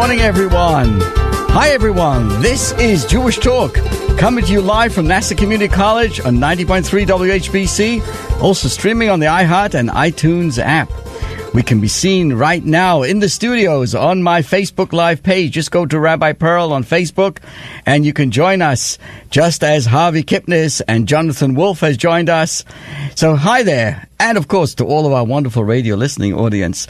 morning, everyone. Hi, everyone. This is Jewish Talk, coming to you live from Nassau Community College on 90.3 WHPC, also streaming on the iHeart and iTunes app. We can be seen right now in the studios on my Facebook Live page. Just go to Rabbi Pearl on Facebook, and you can join us, just as Harvey Kipnis and Jonathan Wolf has joined us. So hi there, and of course to all of our wonderful radio listening audience.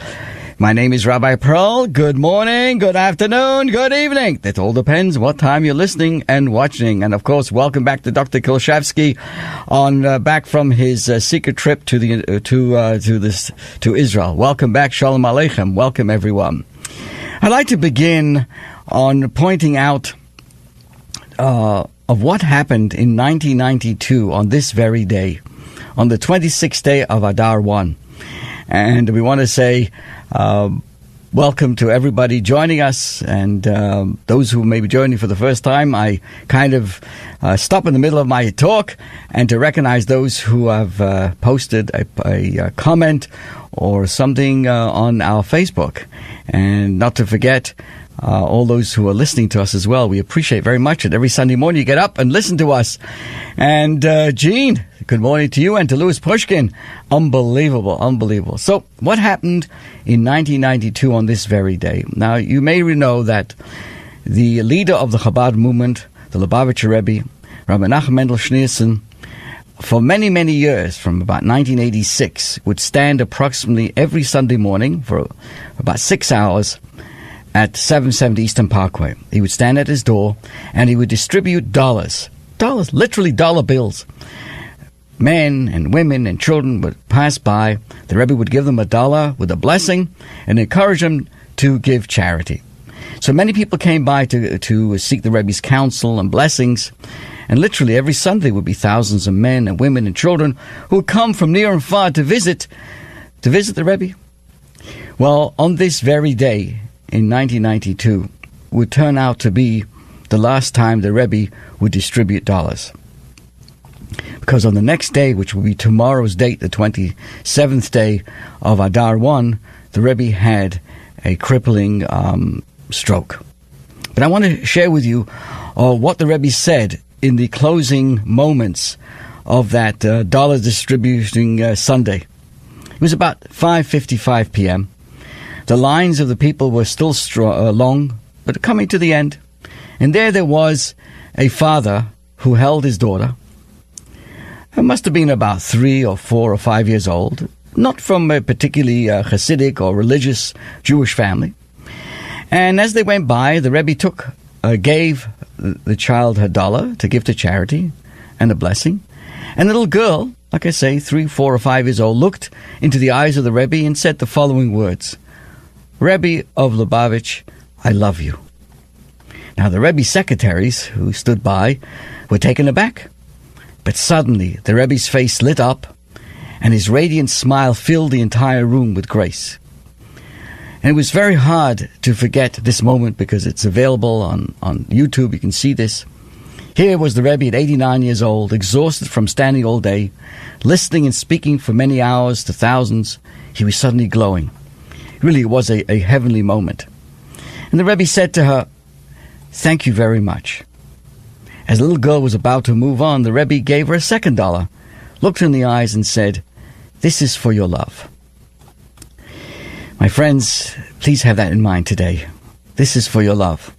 My name is Rabbi Pearl. Good morning, good afternoon, good evening. It all depends what time you're listening and watching. And of course, welcome back to Dr. Kilshevsky on back from his secret trip to Israel. Welcome back, Shalom Aleichem. Welcome everyone. I'd like to begin on pointing out of what happened in 1992 on this very day, on the 26th day of Adar 1. And we want to say welcome to everybody joining us, and those who may be joining for the first time. I kind of stop in the middle of my talk and to recognize those who have posted a comment or something on our Facebook, and not to forget all those who are listening to us as well. We appreciate very much that every Sunday morning you get up and listen to us. And Gene, good morning to you, and to Louis Pushkin. Unbelievable. So what happened in 1992 on this very day? Now, you may know that the leader of the Chabad movement, the Lubavitcher Rebbe, Rabbi Nachum Mendel Schneerson, for many, many years, from about 1986, would stand approximately every Sunday morning for about 6 hours at 770 Eastern Parkway. He would stand at his door and he would distribute dollars, literally dollar bills. Men and women and children would pass by. The Rebbe would give them $1 with a blessing and encourage them to give charity. So many people came by to seek the Rebbe's counsel and blessings. And literally every Sunday would be thousands of men and women and children who would come from near and far to visit the Rebbe. Well, on this very day in 1992 would turn out to be the last time the Rebbe would distribute dollars. Because on the next day, which will be tomorrow's date, the 27th day of Adar 1, the Rebbe had a crippling stroke. But I want to share with you what the Rebbe said in the closing moments of that dollar distributing Sunday. It was about 5:55 p.m. The lines of the people were still long, but coming to the end. And there was a father who held his daughter. It must have been about 3 or 4 or 5 years old, not from a particularly Hasidic or religious Jewish family. And as they went by, the Rebbe gave the child her $1 to give to charity and a blessing. And the little girl, like I say, 3, 4 or 5 years old, looked into the eyes of the Rebbe and said the following words: "Rebbe of Lubavitch, I love you." Now, the Rebbe's secretaries who stood by were taken aback. But suddenly, the Rebbe's face lit up, and his radiant smile filled the entire room with grace. And it was very hard to forget this moment because it's available on YouTube. You can see this. Here was the Rebbe at 89 years old, exhausted from standing all day, listening and speaking for many hours to thousands. He was suddenly glowing. Really, it was a heavenly moment. And the Rebbe said to her, "Thank you very much." As the little girl was about to move on, the Rebbe gave her a second $1, looked her in the eyes and said, "This is for your love." My friends, please have that in mind today. This is for your love.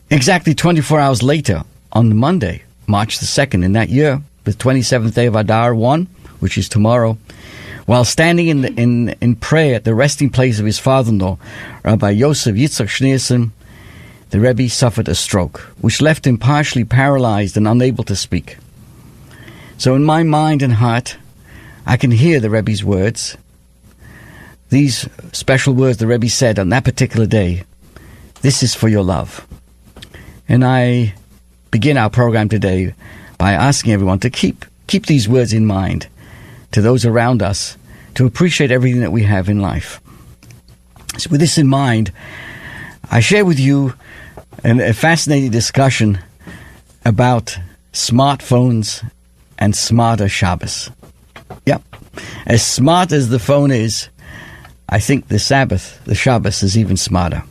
Exactly 24 hours later, on Monday, March the 2nd in that year, the 27th day of Adar 1, which is tomorrow, while standing in prayer at the resting place of his father-in-law, Rabbi Yosef Yitzchak Schneerson, the Rebbe suffered a stroke, which left him partially paralyzed and unable to speak. So in my mind and heart, I can hear the Rebbe's words. These special words the Rebbe said on that particular day: "This is for your love." And I begin our program today by asking everyone to keep these words in mind, to those around us, to appreciate everything that we have in life. So with this in mind, I share with you a fascinating discussion about smartphones and smarter Shabbos. Yep. As smart as the phone is, I think the Sabbath, the Shabbos, is even smarter.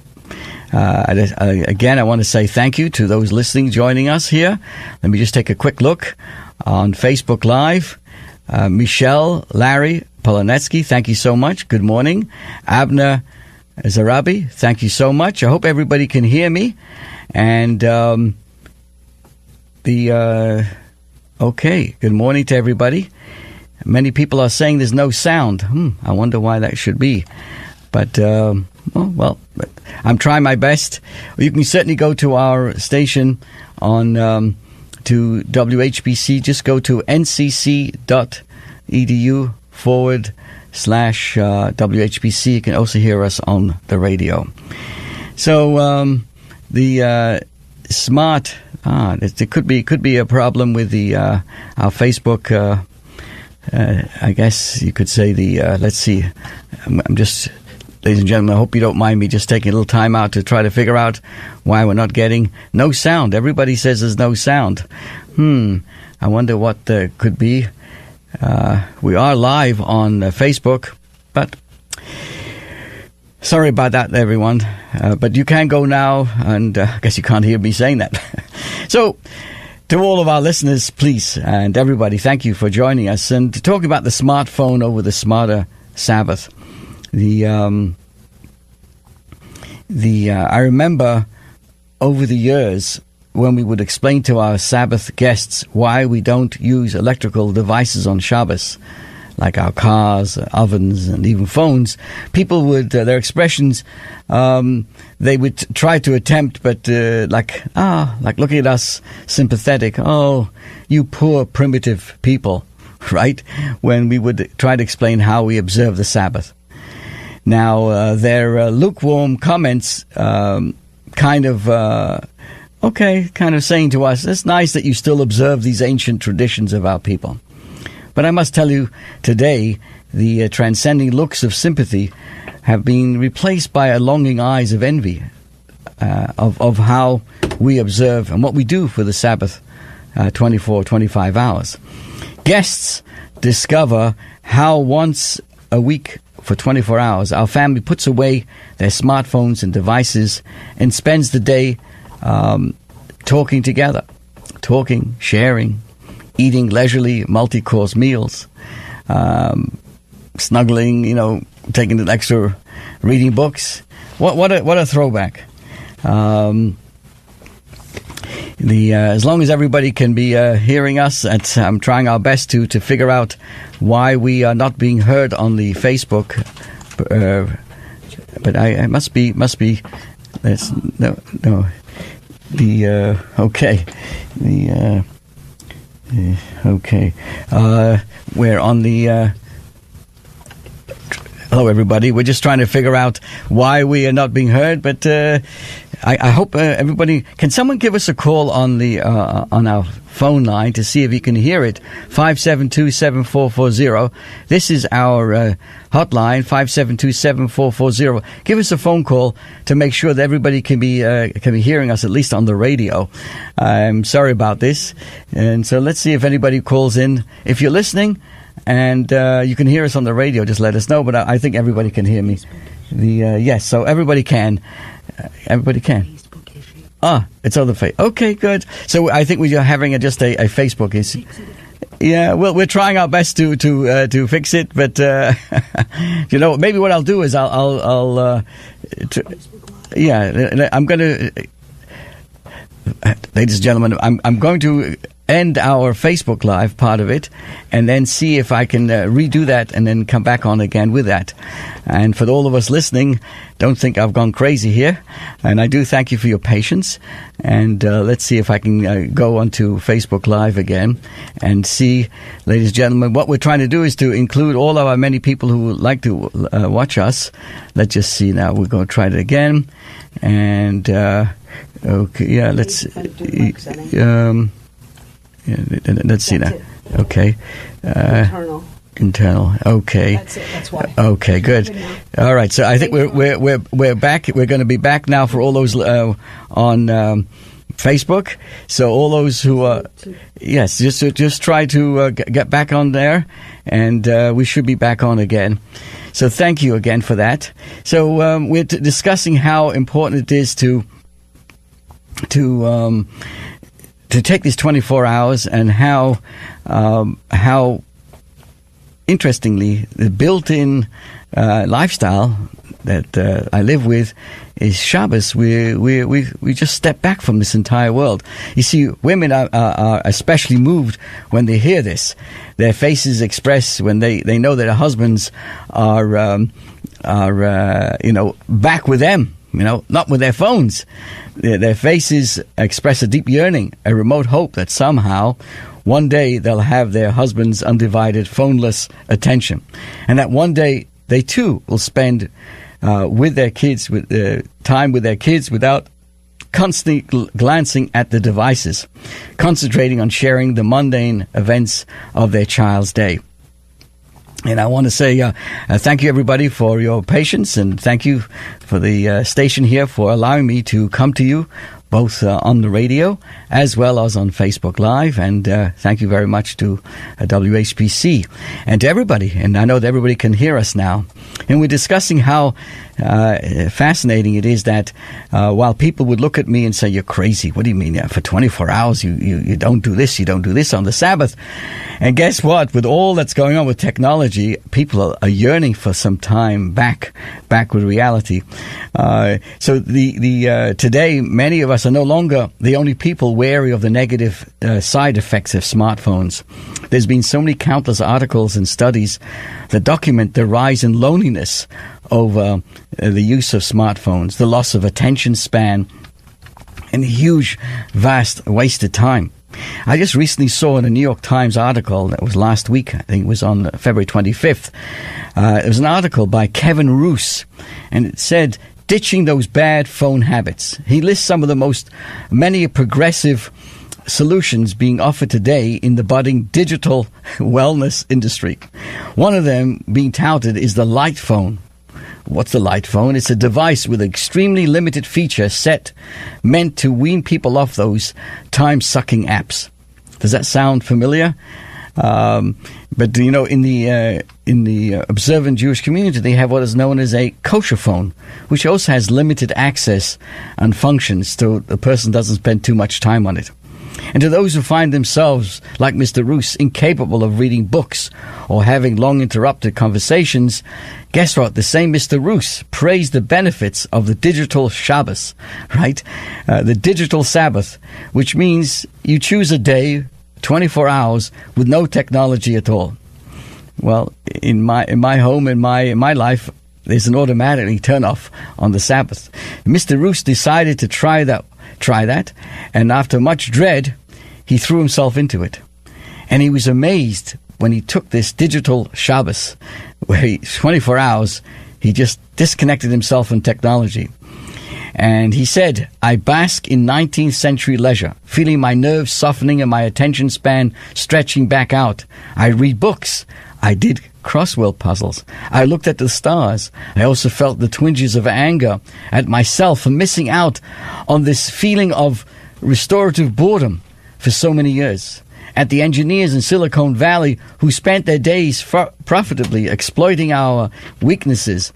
Again, I want to say thank you to those listening, joining us here. Let me just take a quick look on Facebook Live. Michelle, Larry, Polonetsky, thank you so much. Good morning. Abner Zarabi, thank you so much. I hope everybody can hear me. And okay, good morning to everybody. Many people are saying there's no sound. I wonder why that should be. But, well, I'm trying my best. You can certainly go to our station on to WHPC. Just go to ncc.edu/WHPC. You can also hear us on the radio. So the smart. There could be a problem with the our Facebook. I guess you could say the. Let's see. I'm just. Ladies and gentlemen, I hope you don't mind me just taking a little time out to try to figure out why we're not getting no sound. Everybody says there's no sound. I wonder what could be. We are live on Facebook, but sorry about that, everyone. But you can go now, and I guess you can't hear me saying that. So, to all of our listeners, please, and everybody, thank you for joining us and talking about the smartphone over the smarter Sabbath. I remember over the years when we would explain to our Sabbath guests why we don't use electrical devices on Shabbos, like our cars, ovens, and even phones. People would, their expressions, they would try to attempt, but like looking at us sympathetic. Oh, you poor primitive people, right? When we would try to explain how we observe the Sabbath. Now, their lukewarm comments kind of saying to us, it's nice that you still observe these ancient traditions of our people. But I must tell you, today, the transcending looks of sympathy have been replaced by a longing eyes of envy of how we observe and what we do for the Sabbath 25 hours. Guests discover how once a week for 24 hours, our family puts away their smartphones and devices and spends the day talking together, sharing, eating leisurely multi-course meals, snuggling, taking an extra, reading books. What a throwback. As long as everybody can be hearing us, I'm trying our best to figure out why we are not being heard on the Facebook. But I must be. That's no. Okay. Okay. We're on the. Hello, everybody. We're just trying to figure out why we are not being heard, but I hope everybody. Can someone give us a call on the on our phone line to see if you can hear it? 572-7440. This is our hotline. 572-7440. Give us a phone call to make sure that everybody can be hearing us at least on the radio. I'm sorry about this, and so let's see if anybody calls in. If you're listening and you can hear us on the radio, just let us know. But I think everybody can hear me. Yes, so everybody can. Everybody can. It's on the face. Okay, good. So I think we are having just a Facebook issue. Yeah, well, we're trying our best to fix it, but maybe what I'll do is I'm going to, ladies and gentlemen, I'm going to end our Facebook Live part of it, and then see if I can redo that and then come back on again with that. And for all of us listening, don't think I've gone crazy here. And I do thank you for your patience. And let's see if I can go onto Facebook Live again and see, ladies and gentlemen, what we're trying to do is to include all of our many people who would like to watch us. Let's just see now. We're going to try it again. And, okay, yeah, let's... let's see now. Okay. Internal. Okay. That's it. That's why. Okay. Good. All right. So I think we're back. We're going to be back now for all those on Facebook. So all those who are, yes, just try to get back on there, and we should be back on again. So thank you again for that. So we're discussing how important it is to take these 24 hours, and how interestingly the built-in lifestyle that I live with is Shabbos. We just step back from this entire world. You see, women are especially moved when they hear this. Their faces express when they know that their husbands are back with them, not with their phones. Their faces express a deep yearning, a remote hope that somehow one day they'll have their husband's undivided, phoneless attention, and that one day they too will spend with their kids, time with their kids, without constantly glancing at the devices, concentrating on sharing the mundane events of their child's day. And I want to say thank you, everybody, for your patience, and thank you for the station here for allowing me to come to you both on the radio as well as on Facebook Live. And thank you very much to WHPC and to everybody. And I know that everybody can hear us now. And we're discussing how fascinating it is that while people would look at me and say, "You're crazy. What do you mean? For 24 hours, you don't do this. You don't do this on the Sabbath." And guess what? With all that's going on with technology, people are yearning for some time back with reality. So today, many of us are no longer the only people wary of the negative side effects of smartphones. There's been so many countless articles and studies that document the rise in loneliness over the use of smartphones, the loss of attention span, and huge, vast wasted time. I just recently saw in a New York Times article that was last week, I think it was on February 25th, it was an article by Kevin Roose, and it said, "Ditching those bad phone habits." He lists some of the many progressive solutions being offered today in the budding digital wellness industry. One of them being touted is the light phone. What's the light phone? It's a device with an extremely limited feature set meant to wean people off those time-sucking apps. Does that sound familiar? But in the observant Jewish community, they have what is known as a kosher phone, which also has limited access and functions, so the person doesn't spend too much time on it. And to those who find themselves, like Mr. Roos, incapable of reading books or having long interrupted conversations, guess what? The same Mr. Roos praised the benefits of the digital Shabbos, right? The digital Sabbath, which means you choose a day, 24 hours, with no technology at all. Well, in my home, in my life, there's an automatically turn off on the Sabbath. Mr. Roos decided to try that, and after much dread, he threw himself into it. And he was amazed when he took this digital Shabbos, where 24 hours, he just disconnected himself from technology. And he said, "I bask in 19th century leisure, feeling my nerves softening and my attention span stretching back out. I read books. I did crossword puzzles. I looked at the stars. I also felt the twinges of anger at myself for missing out on this feeling of restorative boredom for so many years. At the engineers in Silicon Valley who spent their days profitably exploiting our weaknesses.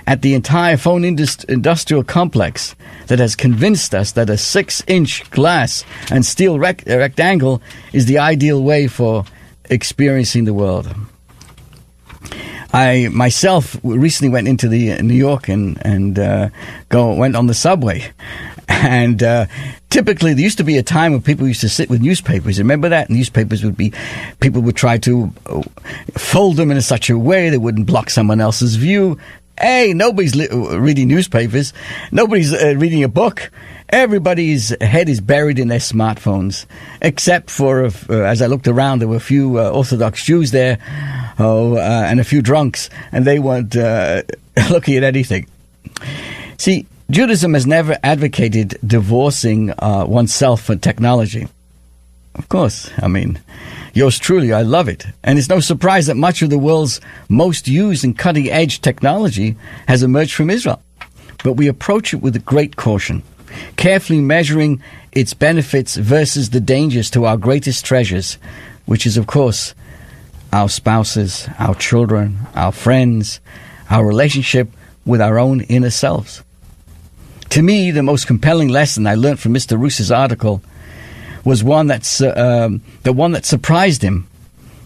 At the entire phone industrial complex that has convinced us that a 6-inch glass and steel rectangle is the ideal way for experiencing the world." I myself recently went into New York and went on the subway, and typically there used to be a time when people used to sit with newspapers. Remember that? Newspapers people would try to fold them in such a way they wouldn't block someone else's view. Hey, nobody's reading newspapers. Nobody's reading a book. Everybody's head is buried in their smartphones, except for, as I looked around, there were a few Orthodox Jews there, and a few drunks, and they weren't looking at anything. See, Judaism has never advocated divorcing oneself from technology. Of course, I mean, yours truly, I love it. And it's no surprise that much of the world's most used and cutting-edge technology has emerged from Israel. But we approach it with great caution. carefully measuring its benefits versus the dangers to our greatest treasures, which is, of course, our spouses, our children, our friends, our relationship with our own inner selves. To me, the most compelling lesson I learned from Mr. Roos's article was the one that surprised him,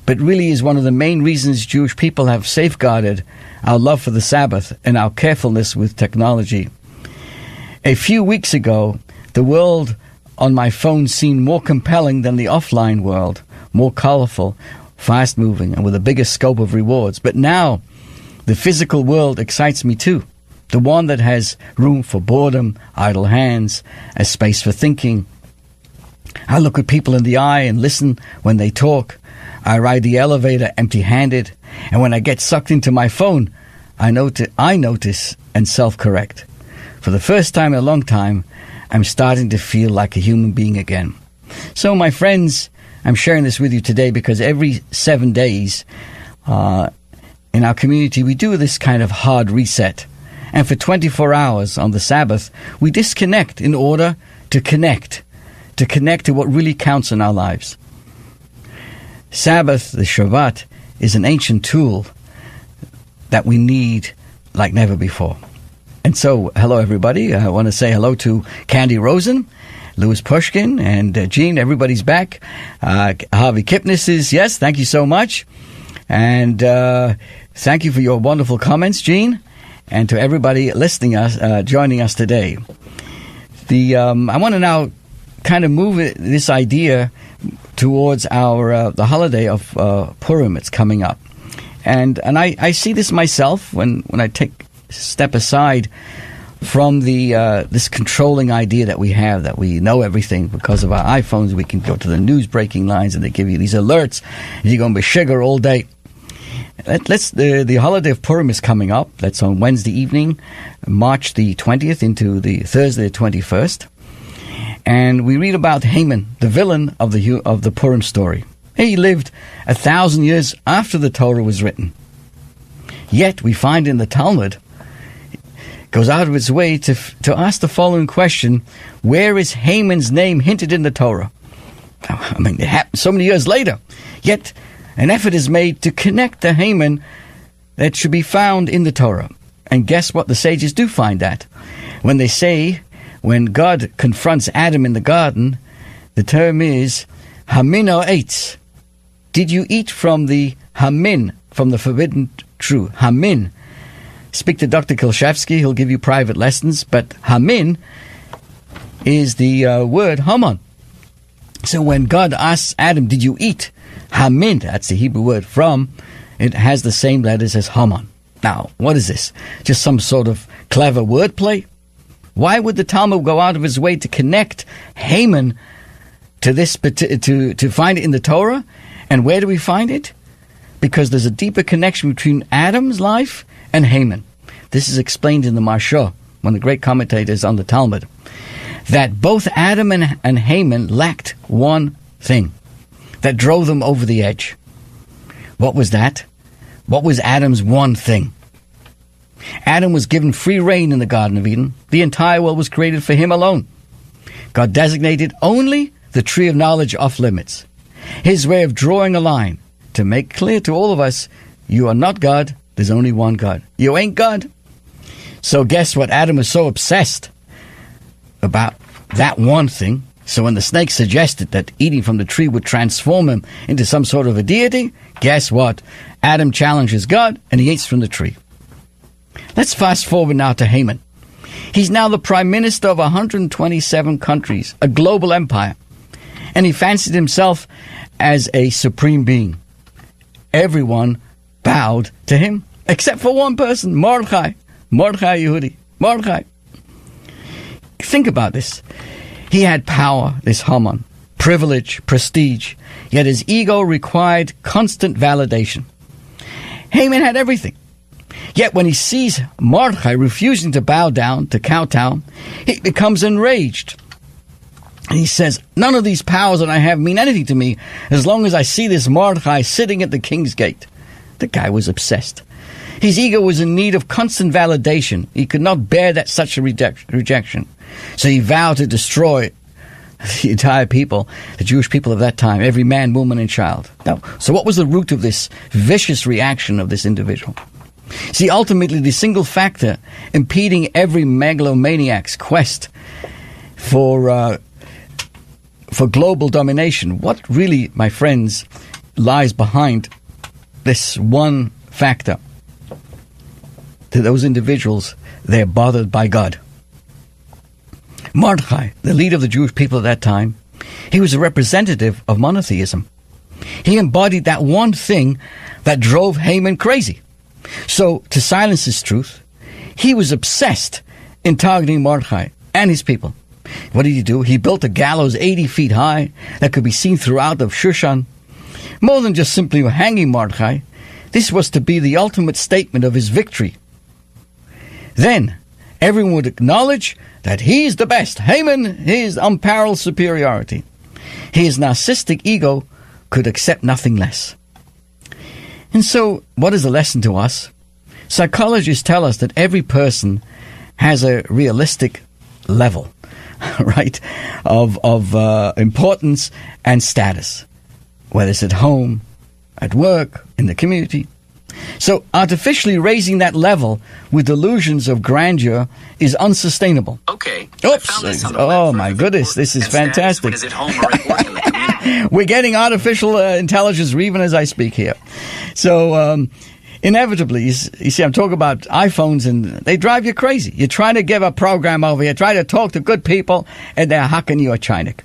but really is one of the main reasons Jewish people have safeguarded our love for the Sabbath and our carefulness with technology. A few weeks ago, the world on my phone seemed more compelling than the offline world, more colorful, fast-moving, and with a bigger scope of rewards. But now, the physical world excites me too. The one that has room for boredom, idle hands, a space for thinking. I look at people in the eye and listen when they talk. I ride the elevator empty-handed, and when I get sucked into my phone, I notice and self-correct. For the first time in a long time, I'm starting to feel like a human being again. So, my friends, I'm sharing this with you today because every 7 days in our community, we do this kind of hard reset. And for 24 hours on the Sabbath, we disconnect in order to connect to what really counts in our lives. Sabbath, the Shabbat, is an ancient tool that we need like never before. And so, hello everybody. I want to say hello to Candy Rosen, Louis Pushkin, and Gene. Everybody's back. Harvey Kipnis is, yes, thank you so much. And thank you for your wonderful comments, Gene. And to everybody listening joining us today. I want to now kind of move this idea towards the holiday of Purim. It's coming up, and I see this myself when I take a step aside from this controlling idea that we have, that we know everything because of our iPhones. We can go to the news breaking lines and they give you these alerts, and you're going to be sugar all day. The holiday of Purim is coming up. That's on Wednesday evening, March the 20th into the Thursday the 21st. And we read about Haman, the villain of the Purim story. He lived 1,000 years after the Torah was written. Yet we find in the Talmud, goes out of its way to ask the following question: where is Haman's name hinted in the Torah? I mean, it happened so many years later. Yet an effort is made to connect the Haman that should be found in the Torah. And guess what? The sages do find that. When God confronts Adam in the garden, the term is Hamin or eitz. Did you eat from the Hamin, from the forbidden tree? Hamin. Speak to Dr. Kilshevsky, he'll give you private lessons, but Hamin is the word Haman. So when God asks Adam, did you eat? Hamin, that's the Hebrew word from, it has the same letters as Haman. Now, what is this? Just some sort of clever wordplay? Why would the Talmud go out of his way to connect Haman to this, to find it in the Torah? And where do we find it? Because there's a deeper connection between Adam's life and Haman. This is explained in the Marsha, one of the great commentators on the Talmud, that both Adam and Haman lacked one thing that drove them over the edge. What was that? What was Adam's one thing? Adam was given free reign in the Garden of Eden. The entire world was created for him alone. God designated only the tree of knowledge off limits. His way of drawing a line to make clear to all of us, you are not God, there's only one God. You ain't God. So guess what? Adam was so obsessed about that one thing. So when the snake suggested that eating from the tree would transform him into some sort of a deity, guess what? Adam challenges God and he eats from the tree. Let's fast forward now to Haman. He's now the prime minister of 127 countries, a global empire. And he fancied himself as a supreme being. Everyone bowed to him, except for one person, Mordechai Yehudi. Mordechai. Think about this. He had power, this Haman, privilege, prestige, yet his ego required constant validation. Haman had everything. Yet when he sees Mordechai refusing to bow down, to kowtow, he becomes enraged. And he says, none of these powers that I have mean anything to me as long as I see this Mordechai sitting at the king's gate. The guy was obsessed. His ego was in need of constant validation. He could not bear that such a rejection. So he vowed to destroy the entire people, the Jewish people of that time, every man, woman, and child. Now, so what was the root of this vicious reaction of this individual? See, ultimately, the single factor impeding every megalomaniac's quest for global domination, what really, my friends, lies behind this one factor? To those individuals, they're bothered by God. Mordechai, the leader of the Jewish people at that time, he was a representative of monotheism. He embodied that one thing that drove Haman crazy. So, to silence his truth, he was obsessed in targeting Mordechai and his people. What did he do? He built a gallows 80 feet high that could be seen throughout of Shushan. More than just simply hanging Mordechai, this was to be the ultimate statement of his victory. Then, everyone would acknowledge that he's the best. Haman, his unparalleled superiority. His narcissistic ego could accept nothing less. And so, what is the lesson to us? Psychologists tell us that every person has a realistic level, right, of importance and status, whether it's at home, at work, in the community. So artificially raising that level with delusions of grandeur is unsustainable. Okay. Oops. Oh my goodness, this is fantastic. Is it home or at work in the community? We're getting artificial intelligence even as I speak here. So inevitably, you see, I'm talking about iPhones, and they drive you crazy. You're trying to give a program over here, try to talk to good people, and they're hacking you a chinik.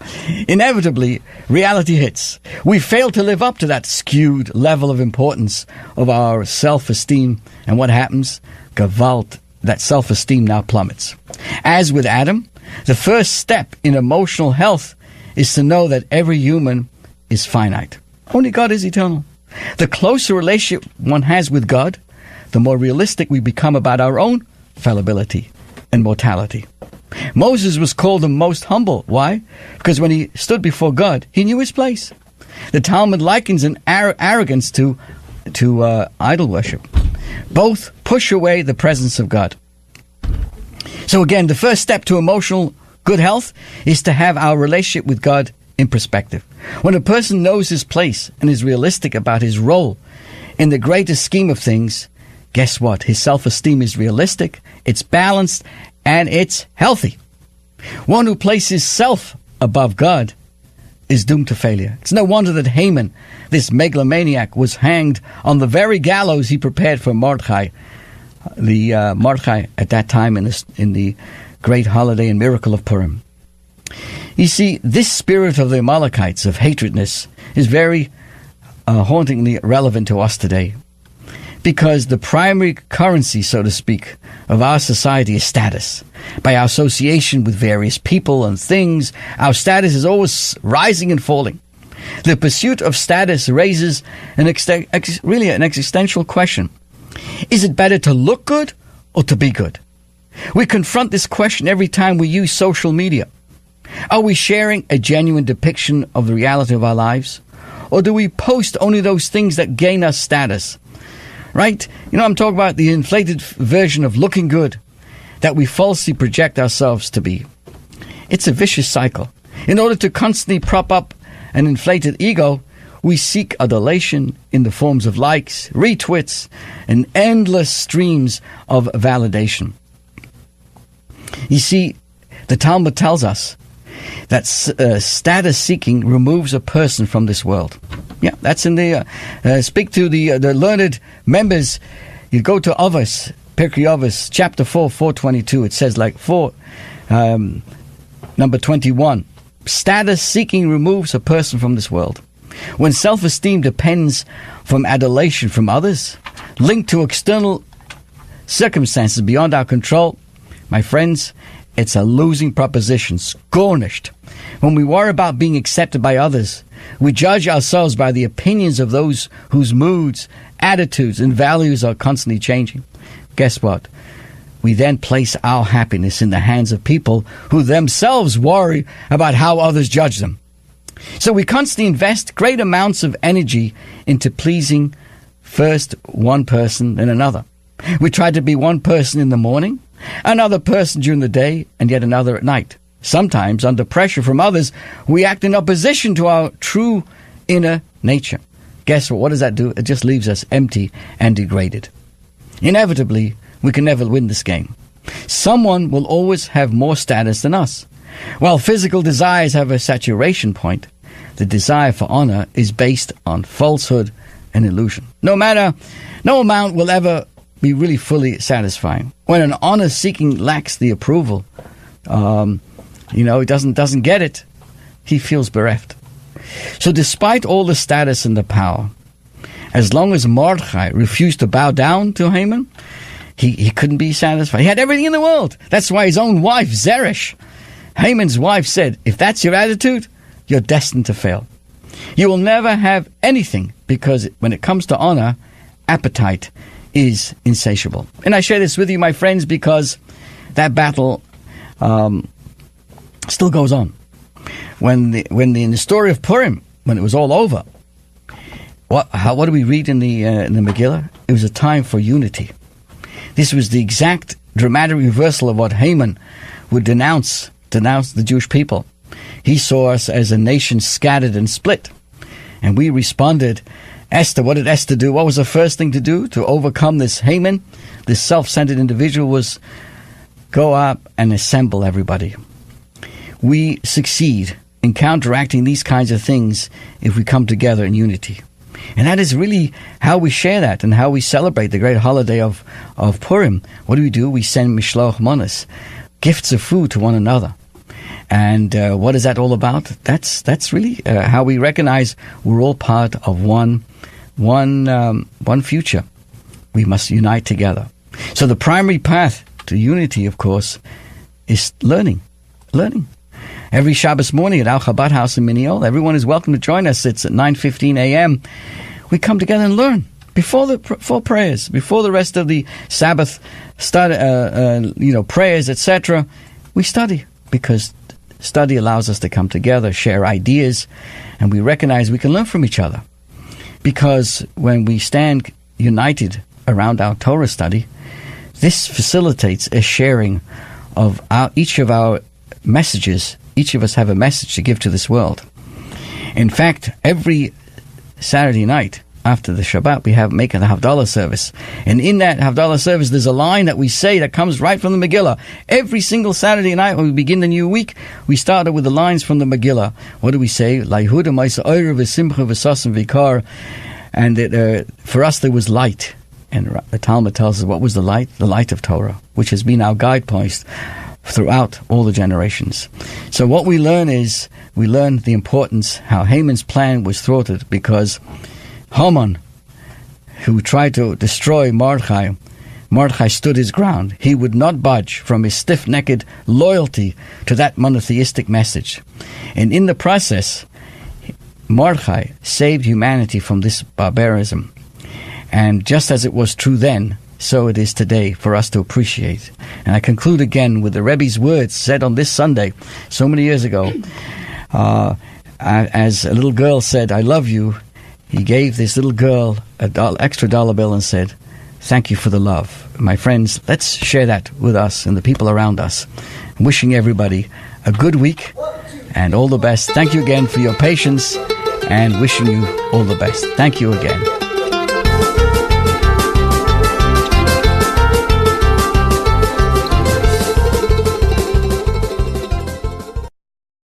Inevitably, reality hits. We fail to live up to that skewed level of importance of our self-esteem, and what happens? Gewalt, that self-esteem now plummets. As with Adam, the first step in emotional health is to know that every human is finite. Only God is eternal. The closer relationship one has with God, the more realistic we become about our own fallibility and mortality. Moses was called the most humble. Why? Because when he stood before God, he knew his place. The Talmud likens an arrogance to idol worship. Both push away the presence of God. So again, the first step to emotional good health is to have our relationship with God in perspective. When a person knows his place and is realistic about his role in the greater scheme of things, guess what? His self-esteem is realistic, it's balanced, and it's healthy. One who places self above God is doomed to failure. It's no wonder that Haman, this megalomaniac, was hanged on the very gallows he prepared for Mordechai. The Mordechai at that time in the great holiday and miracle of Purim. You see, this spirit of the Amalekites, of hatredness, is very hauntingly relevant to us today. Because the primary currency, so to speak, of our society is status. By our association with various people and things, our status is always rising and falling. The pursuit of status raises really an existential question. Is it better to look good or to be good? We confront this question every time we use social media. Are we sharing a genuine depiction of the reality of our lives? Or do we post only those things that gain us status? Right? You know, I'm talking about the inflated version of looking good that we falsely project ourselves to be. It's a vicious cycle. In order to constantly prop up an inflated ego, we seek adulation in the forms of likes, retweets, and endless streams of validation. You see, the Talmud tells us that status seeking removes a person from this world. Yeah, that's in the speak to the learned members. You go to Avos, Pirkei Avos, chapter 4, 422. It says like number 21. Status seeking removes a person from this world. When self-esteem depends from adulation from others, linked to external circumstances beyond our control, my friends, it's a losing proposition, scornished. When we worry about being accepted by others, we judge ourselves by the opinions of those whose moods, attitudes, and values are constantly changing. Guess what? We then place our happiness in the hands of people who themselves worry about how others judge them. So we constantly invest great amounts of energy into pleasing first one person then another. We try to be one person in the morning, another person during the day, and yet another at night. Sometimes, under pressure from others, we act in opposition to our true inner nature. Guess what? What does that do? It just leaves us empty and degraded. Inevitably, we can never win this game. Someone will always have more status than us. While physical desires have a saturation point, the desire for honor is based on falsehood and illusion. No amount will ever be really fully satisfying. When an honor-seeking lacks the approval, he doesn't get it, he feels bereft. So despite all the status and the power, as long as Mordechai refused to bow down to Haman, he couldn't be satisfied. He had everything in the world. That's why his own wife, Zeresh, Haman's wife, said, if that's your attitude, you're destined to fail. You will never have anything, because when it comes to honor, appetite is insatiable. And I share this with you, my friends, because that battle still goes on. In the story of Purim, when it was all over, what do we read in the Megillah? It was a time for unity. This was the exact dramatic reversal of what Haman would denounce the Jewish people. He saw us as a nation scattered and split. And we responded. Esther, what did Esther do? What was the first thing to do to overcome this Haman, this self-centered individual? Was go up and assemble everybody. We succeed in counteracting these kinds of things if we come together in unity. And that is really how we share that and how we celebrate the great holiday of Purim. What do? We send mishloach manos, gifts of food to one another. And what is that all about? That's really how we recognize we're all part of one future. We must unite together. So the primary path to unity, of course, is learning. Every Shabbos morning at Al Chabad House in Minneol, everyone is welcome to join us. It's at 9:15 a.m. We come together and learn before prayers, before the rest of the Sabbath prayers, etc. We study, because study allows us to come together, share ideas, and we recognize we can learn from each other. Because when we stand united around our Torah study, this facilitates a sharing of each of our messages. Each of us have a message to give to this world. In fact, every Saturday night after the Shabbat, we make a Havdalah service. And in that Havdalah service, there's a line that we say that comes right from the Megillah. Every single Saturday night when we begin the new week, we started with the lines from the Megillah. What do we say? And for us, there was light. And the Talmud tells us, what was the light? The light of Torah, which has been our guidepost throughout all the generations. So what we learn is, the importance, how Haman's plan was thwarted, because Haman, who tried to destroy Mordechai stood his ground. He would not budge from his stiff-necked loyalty to that monotheistic message. And in the process, Mordechai saved humanity from this barbarism. And just as it was true then, so it is today for us to appreciate. And I conclude again with the Rebbe's words said on this Sunday, so many years ago. As a little girl said, "I love you," he gave this little girl an extra dollar bill and said, "Thank you for the love." My friends, let's share that with us and the people around us. Wishing everybody a good week and all the best. Thank you again for your patience, and wishing you all the best. Thank you again.